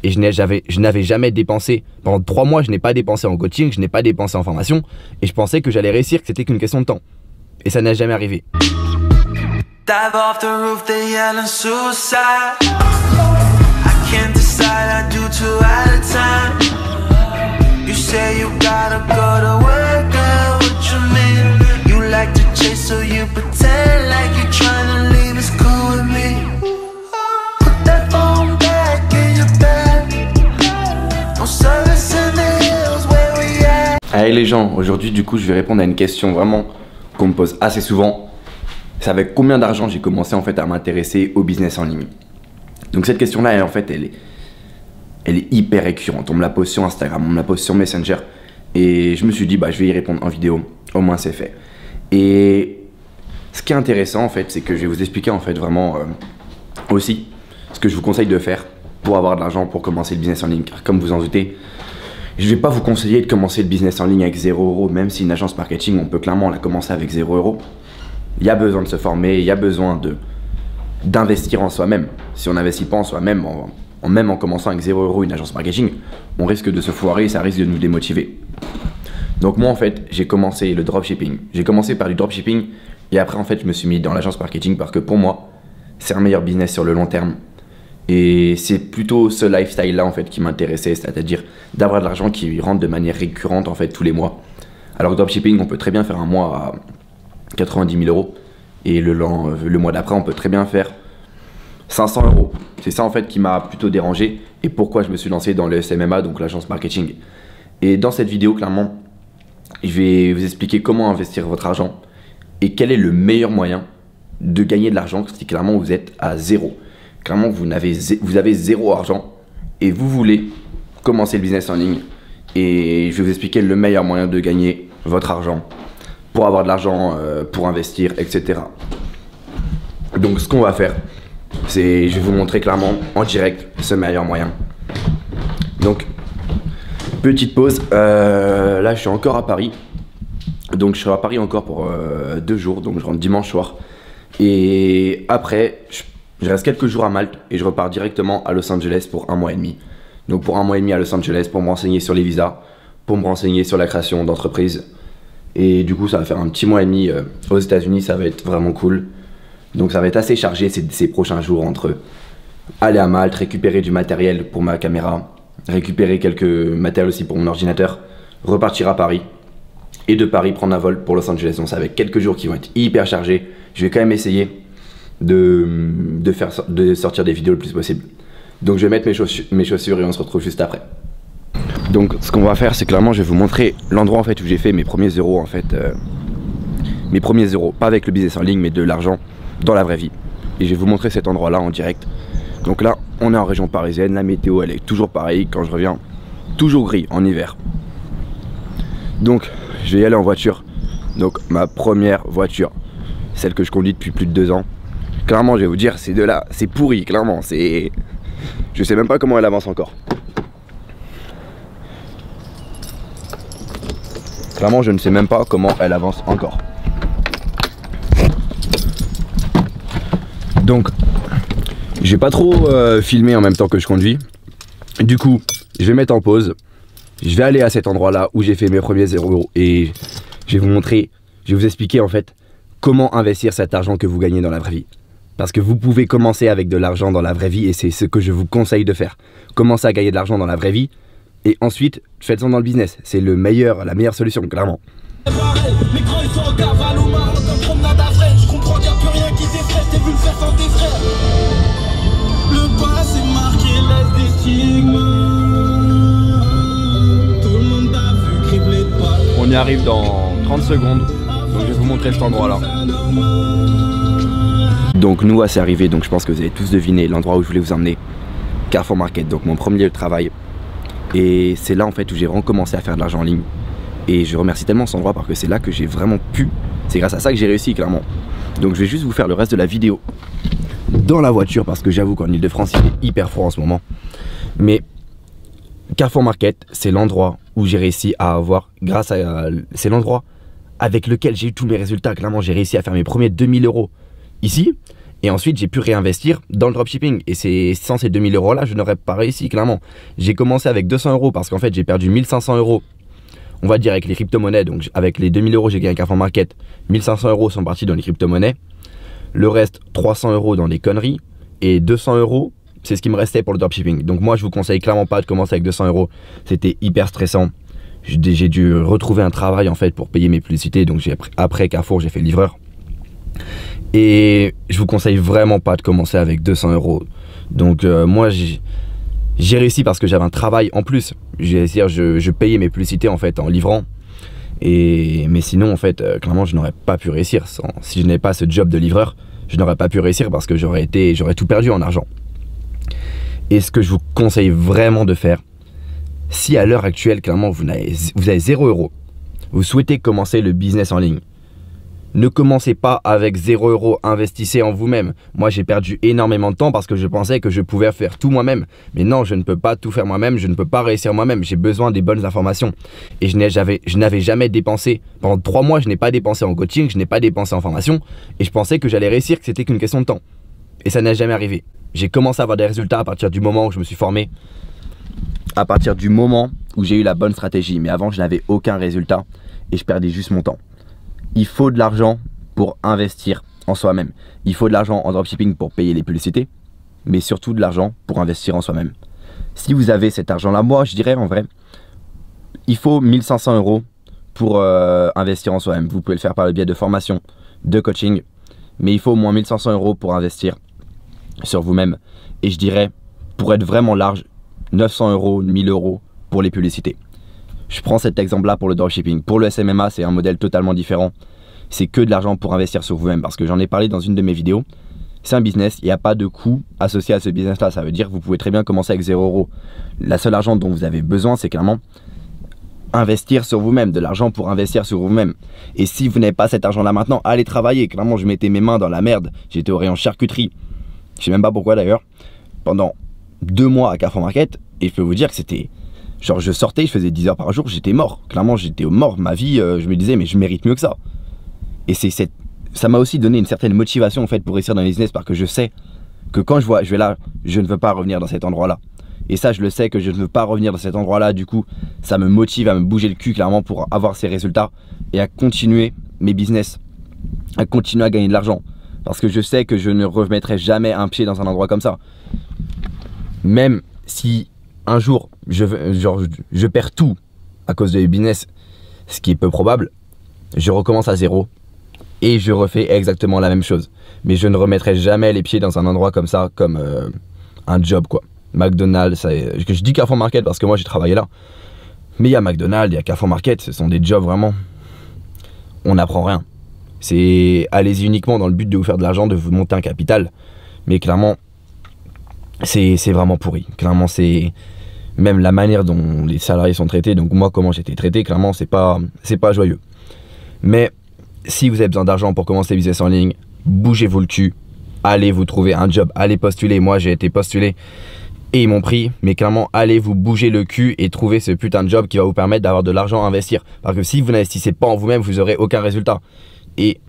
Et je n'avais jamais dépensé, pendant 3 mois, je n'ai pas dépensé en coaching, je n'ai pas dépensé en formation. Et je pensais que j'allais réussir, que c'était qu'une question de temps. Et ça n'a jamais arrivé. Dive off the roof, they yelling suicide. I can't decide, I do 2 at a time. You say you gotta go to work, girl, what you mean? You like to chase, so you pretend like you're trying to leave, it's cool with me. Put that phone back in your bag. No service in the hills where we at. Allez les gens, aujourd'hui du coup je vais répondre à une question vraiment qu'on me pose assez souvent. C'est avec combien d'argent j'ai commencé en fait à m'intéresser au business en ligne. Donc cette question-là, elle est hyper récurrente. On me la pose sur Instagram, on me la pose sur Messenger. Et je me suis dit, bah je vais y répondre en vidéo. Au moins c'est fait. Et ce qui est intéressant en fait, c'est que je vais vous expliquer en fait vraiment aussi ce que je vous conseille de faire pour avoir de l'argent pour commencer le business en ligne. Car comme vous en doutez, je vais pas vous conseiller de commencer le business en ligne avec 0 €. Même si une agence marketing, on peut clairement la commencer avec 0 €. Il y a besoin de se former, il y a besoin d'investir en soi-même. Si on n'investit pas en soi-même, même en commençant avec 0 € une agence marketing, on risque de se foirer et ça risque de nous démotiver. Donc moi en fait, j'ai commencé le dropshipping. J'ai commencé par du dropshipping et après en fait, je me suis mis dans l'agence marketing parce que pour moi, c'est un meilleur business sur le long terme. Et c'est plutôt ce lifestyle-là en fait qui m'intéressait, c'est-à-dire d'avoir de l'argent qui rentre de manière récurrente en fait tous les mois. Alors que dropshipping, on peut très bien faire un mois à 90 000 € et le mois d'après on peut très bien faire 500 €. C'est ça en fait qui m'a plutôt dérangé et pourquoi je me suis lancé dans le SMMA, donc l'agence marketing. Et dans cette vidéo clairement je vais vous expliquer comment investir votre argent et quel est le meilleur moyen de gagner de l'argent si clairement vous êtes à zéro. Clairement vous avez 0 argent et vous voulez commencer le business en ligne et je vais vous expliquer le meilleur moyen de gagner votre argent pour avoir de l'argent, pour investir, etc. Donc ce qu'on va faire, c'est je vais vous montrer clairement en direct ce meilleur moyen. Donc petite pause, là je suis encore à Paris. Donc je serai à Paris encore pour 2 jours, donc je rentre dimanche soir. Et après, je reste quelques jours à Malte et je repars directement à Los Angeles pour 1 mois et demi. Donc pour 1 mois et demi à Los Angeles pour me renseigner sur les visas, pour me renseigner sur la création d'entreprise. Et du coup ça va faire un petit mois et demi aux États-Unis, ça va être vraiment cool. Donc ça va être assez chargé ces prochains jours entre aller à Malte, récupérer du matériel pour ma caméra, récupérer quelques matériels aussi pour mon ordinateur, repartir à Paris et de Paris prendre un vol pour Los Angeles. Donc ça va être quelques jours qui vont être hyper chargés. Je vais quand même essayer de sortir des vidéos le plus possible. Donc je vais mettre mes chaussures et on se retrouve juste après. Donc ce qu'on va faire, c'est clairement je vais vous montrer l'endroit en fait où j'ai fait mes premiers euros en fait, mes premiers euros, pas avec le business en ligne mais de l'argent dans la vraie vie. Et je vais vous montrer cet endroit là en direct. Donc là on est en région parisienne, la météo elle est toujours pareille quand je reviens, toujours gris en hiver. Donc je vais y aller en voiture. Donc ma première voiture, celle que je conduis depuis plus de 2 ans. Clairement je vais vous dire c'est de là, c'est pourri clairement, c'est... Je sais même pas comment elle avance encore. Clairement, je ne sais même pas comment elle avance encore. Donc, je vais pas trop filmer en même temps que je conduis. Du coup, je vais mettre en pause. Je vais aller à cet endroit-là où j'ai fait mes premiers 0 € et je vais vous montrer, je vais vous expliquer en fait comment investir cet argent que vous gagnez dans la vraie vie. Parce que vous pouvez commencer avec de l'argent dans la vraie vie et c'est ce que je vous conseille de faire. Commencez à gagner de l'argent dans la vraie vie. Et ensuite, faites-en dans le business. C'est la meilleure solution, clairement. On y arrive dans 30 secondes. Donc je vais vous montrer cet endroit-là. Donc nous, c'est arrivé. Donc je pense que vous avez tous deviné l'endroit où je voulais vous emmener. Carrefour Market, donc mon premier lieu de travail. Et c'est là en fait où j'ai vraiment commencé à faire de l'argent en ligne. Et je remercie tellement cet endroit parce que c'est là que j'ai vraiment pu. C'est grâce à ça que j'ai réussi clairement. Donc je vais juste vous faire le reste de la vidéo dans la voiture parce que j'avoue qu'en Ile-de-France il est hyper froid en ce moment. Mais Carrefour Market, c'est l'endroit où j'ai réussi à avoir, c'est l'endroit avec lequel j'ai eu tous mes résultats. Clairement j'ai réussi à faire mes premiers 2000 € ici. Et ensuite, j'ai pu réinvestir dans le dropshipping. Et c'est sans ces 2000 euros là, je n'aurais pas réussi, clairement. J'ai commencé avec 200 euros parce qu'en fait, j'ai perdu 1500 euros. On va dire avec les crypto-monnaies. Donc, avec les 2000 euros, j'ai gagné Carrefour Market. 1500 euros sont partis dans les crypto-monnaies. Le reste, 300 euros dans les conneries. Et 200 euros, c'est ce qui me restait pour le dropshipping. Donc, moi, je vous conseille clairement pas de commencer avec 200 euros. C'était hyper stressant. J'ai dû retrouver un travail en fait pour payer mes publicités. Donc, après Carrefour, j'ai fait livreur. Et je vous conseille vraiment pas de commencer avec 200 euros. Donc moi j'ai réussi parce que j'avais un travail en plus. Je payais mes publicités en fait en livrant. Mais sinon en fait clairement je n'aurais pas pu réussir. Si je n'avais pas ce job de livreur, je n'aurais pas pu réussir parce que j'aurais tout perdu en argent. Et ce que je vous conseille vraiment de faire, si à l'heure actuelle clairement vous avez 0 euros, vous souhaitez commencer le business en ligne, ne commencez pas avec 0 euros, investissez en vous-même. Moi, j'ai perdu énormément de temps parce que je pensais que je pouvais faire tout moi-même. Mais non, je ne peux pas tout faire moi-même, je ne peux pas réussir moi-même. J'ai besoin des bonnes informations. Et je n'avais jamais dépensé. Pendant 3 mois, je n'ai pas dépensé en coaching, je n'ai pas dépensé en formation. Et je pensais que j'allais réussir, que c'était qu'une question de temps. Et ça n'a jamais arrivé. J'ai commencé à avoir des résultats à partir du moment où je me suis formé. À partir du moment où j'ai eu la bonne stratégie. Mais avant, je n'avais aucun résultat et je perdais juste mon temps. Il faut de l'argent pour investir en soi-même. Il faut de l'argent en dropshipping pour payer les publicités, mais surtout de l'argent pour investir en soi-même. Si vous avez cet argent-là, moi je dirais en vrai, il faut 1500 euros pour investir en soi-même. Vous pouvez le faire par le biais de formation, de coaching, mais il faut au moins 1500 euros pour investir sur vous-même. Et je dirais, pour être vraiment large, 900 euros, 1000 euros pour les publicités. Je prends cet exemple-là pour le dropshipping. Pour le SMMA, c'est un modèle totalement différent. C'est que de l'argent pour investir sur vous-même parce que j'en ai parlé dans une de mes vidéos. C'est un business, il n'y a pas de coût associé à ce business-là. Ça veut dire que vous pouvez très bien commencer avec 0 euros. La seule argent dont vous avez besoin, c'est clairement investir sur vous-même, de l'argent pour investir sur vous-même. Et si vous n'avez pas cet argent-là maintenant, allez travailler. Clairement, je mettais mes mains dans la merde. J'étais au rayon charcuterie. Je sais même pas pourquoi d'ailleurs. Pendant 2 mois à Carrefour Market, et je peux vous dire que c'était... Genre je sortais, je faisais 10 heures par jour, j'étais mort. Clairement j'étais mort, ma vie, je me disais mais je mérite mieux que ça. Et ça m'a aussi donné une certaine motivation en fait pour réussir dans le business parce que je sais que quand je vais là, je ne veux pas revenir dans cet endroit là. Et ça je le sais que je ne veux pas revenir dans cet endroit là, du coup ça me motive à me bouger le cul clairement pour avoir ces résultats et à continuer mes business, à continuer à gagner de l'argent. Parce que je sais que je ne remettrai jamais un pied dans un endroit comme ça. Même si un jour, je perds tout à cause de business, ce qui est peu probable, je recommence à 0 et je refais exactement la même chose. Mais je ne remettrai jamais les pieds dans un endroit comme ça, comme un job quoi. McDonald's, je dis Carrefour Market parce que moi j'ai travaillé là. Mais il y a McDonald's, il y a Carrefour Market, ce sont des jobs vraiment, on n'apprend rien. C'est allez-y uniquement dans le but de vous faire de l'argent, de vous monter un capital. Mais clairement, c'est vraiment pourri. Clairement, c'est même la manière dont les salariés sont traités. Donc moi, comment j'étais traité, clairement, c'est pas joyeux. Mais si vous avez besoin d'argent pour commencer le business en ligne, bougez-vous le cul. Allez vous trouver un job, allez postuler. Moi, j'ai été postulé et ils m'ont pris. Mais clairement, allez vous bouger le cul et trouver ce putain de job qui va vous permettre d'avoir de l'argent à investir. Parce que si vous n'investissez pas en vous-même, vous n'aurez aucun résultat. Et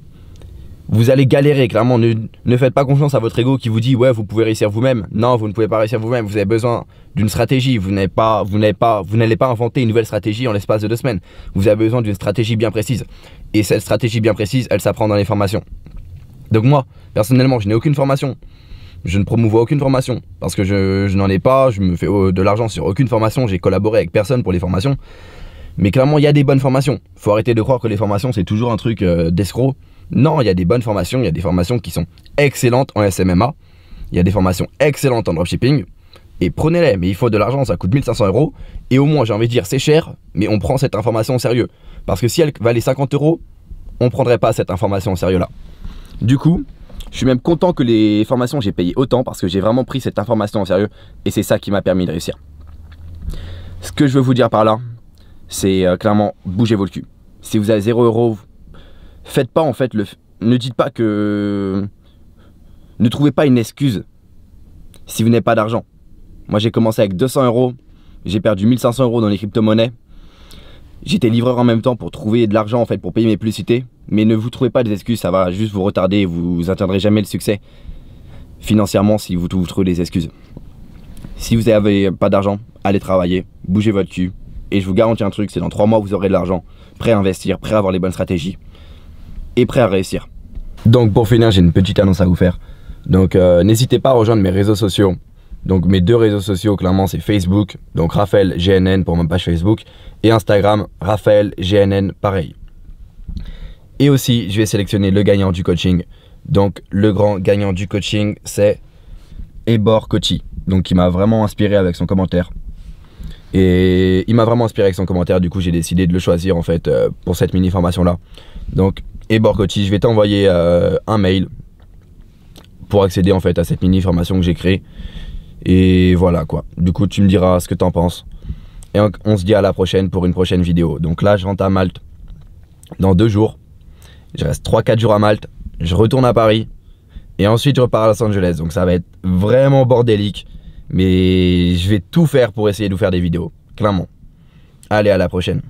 vous allez galérer, clairement. Ne faites pas confiance à votre ego qui vous dit ouais vous pouvez réussir vous-même. Non, vous ne pouvez pas réussir vous-même. Vous avez besoin d'une stratégie. Vous n'allez pas inventer une nouvelle stratégie en l'espace de 2 semaines. Vous avez besoin d'une stratégie bien précise. Et cette stratégie bien précise, elle s'apprend dans les formations. Donc moi, personnellement, je n'ai aucune formation. Je ne promouvois aucune formation parce que je n'en ai pas. Je me fais de l'argent sur aucune formation. J'ai collaboré avec personne pour les formations. Mais clairement, il y a des bonnes formations. Faut arrêter de croire que les formations, c'est toujours un truc d'escroc. Non, il y a des bonnes formations. Il y a des formations qui sont excellentes en SMMA. Il y a des formations excellentes en dropshipping. Et prenez-les, mais il faut de l'argent, ça coûte 1500 euros. Et au moins, j'ai envie de dire, c'est cher, mais on prend cette information au sérieux. Parce que si elle valait 50 euros, on ne prendrait pas cette information au sérieux là. Du coup, je suis même content que les formations, j'ai payé autant parce que j'ai vraiment pris cette information au sérieux. Et c'est ça qui m'a permis de réussir. Ce que je veux vous dire par là, c'est clairement, bougez-vous le cul. Si vous avez 0 euros, faites pas en fait ne dites pas que... Ne trouvez pas une excuse si vous n'avez pas d'argent. Moi j'ai commencé avec 200 euros, j'ai perdu 1500 euros dans les crypto-monnaies. J'étais livreur en même temps pour trouver de l'argent en fait pour payer mes publicités. Mais ne vous trouvez pas des excuses, ça va juste vous retarder, vous n'atteindrez jamais le succès. financièrement si vous trouvez des excuses. Si vous n'avez pas d'argent, allez travailler, bougez votre cul. Et je vous garantis un truc, c'est dans 3 mois vous aurez de l'argent, prêt à investir, prêt à avoir les bonnes stratégies et prêt à réussir. Donc pour finir, j'ai une petite annonce à vous faire. Donc n'hésitez pas à rejoindre mes réseaux sociaux. Donc mes 2 réseaux sociaux, clairement, c'est Facebook, donc Raphaël GNN pour ma page Facebook, et Instagram, Raphaël GNN, pareil. Et aussi, je vais sélectionner le gagnant du coaching. Donc le grand gagnant du coaching, c'est Ebor Kochi. Donc il m'a vraiment inspiré avec son commentaire. Et il m'a vraiment inspiré avec son commentaire, du coup j'ai décidé de le choisir en fait pour cette mini formation là. Donc Ebor Kochi, je vais t'envoyer un mail pour accéder en fait à cette mini formation que j'ai créée. Et voilà quoi, du coup tu me diras ce que t'en penses. Et on se dit à la prochaine pour une prochaine vidéo. Donc là je rentre à Malte dans 2 jours. Je reste 3-4 jours à Malte, je retourne à Paris. Et ensuite je repars à Los Angeles. Donc ça va être vraiment bordélique. Mais je vais tout faire pour essayer de vous faire des vidéos, clairement. Allez, à la prochaine.